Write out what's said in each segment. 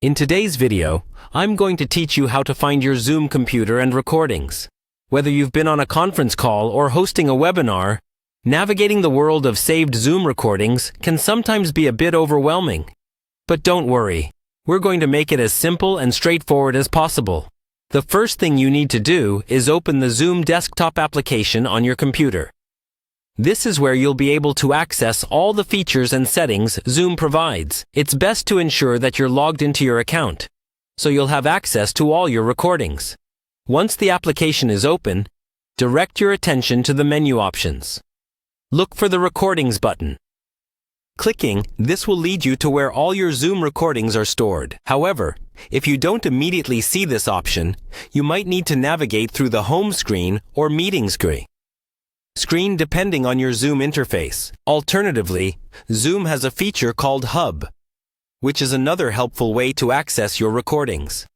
In today's video, I'm going to teach you how to find your Zoom computer and recordings. Whether you've been on a conference call or hosting a webinar, navigating the world of saved Zoom recordings can sometimes be a bit overwhelming. But don't worry, we're going to make it as simple and straightforward as possible. The first thing you need to do is open the Zoom desktop application on your computer. This is where you'll be able to access all the features and settings Zoom provides. It's best to ensure that you're logged into your account, so you'll have access to all your recordings. Once the application is open, direct your attention to the menu options. Look for the Recordings button. Clicking this will lead you to where all your Zoom recordings are stored. However, if you don't immediately see this option, you might need to navigate through the home screen or meeting screen depending on your Zoom interface. Alternatively, Zoom has a feature called Hub, which is another helpful way to access your recordings.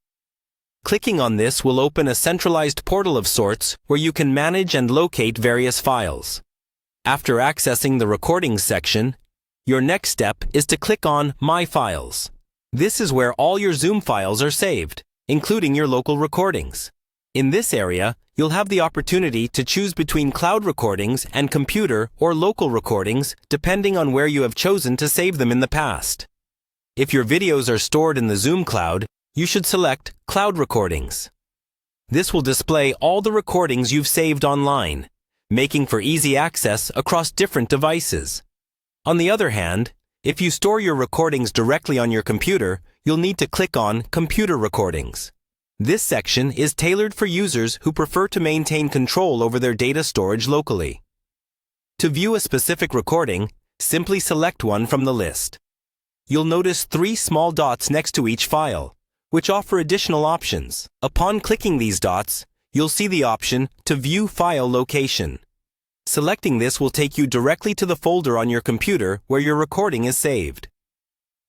Clicking on this will open a centralized portal of sorts where you can manage and locate various files. After accessing the Recordings section, your next step is to click on My Files. This is where all your Zoom files are saved, including your local recordings. In this area, you'll have the opportunity to choose between cloud recordings and computer or local recordings depending on where you have chosen to save them in the past. If your videos are stored in the Zoom cloud, you should select Cloud Recordings. This will display all the recordings you've saved online, making for easy access across different devices. On the other hand, if you store your recordings directly on your computer, you'll need to click on Computer Recordings. This section is tailored for users who prefer to maintain control over their data storage locally. To view a specific recording, simply select one from the list. You'll notice 3 small dots next to each file, which offer additional options. Upon clicking these dots, you'll see the option to View File Location. Selecting this will take you directly to the folder on your computer where your recording is saved.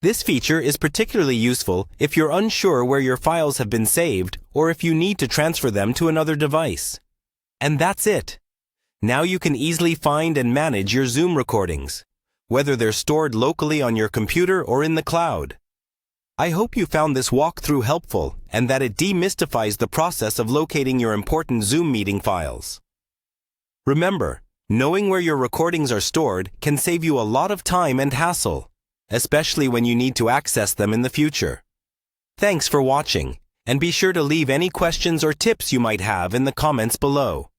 This feature is particularly useful if you're unsure where your files have been saved or if you need to transfer them to another device. And that's it. Now you can easily find and manage your Zoom recordings, whether they're stored locally on your computer or in the cloud. I hope you found this walkthrough helpful and that it demystifies the process of locating your important Zoom meeting files. Remember, knowing where your recordings are stored can save you a lot of time and hassle, especially when you need to access them in the future. Thanks for watching, and be sure to leave any questions or tips you might have in the comments below.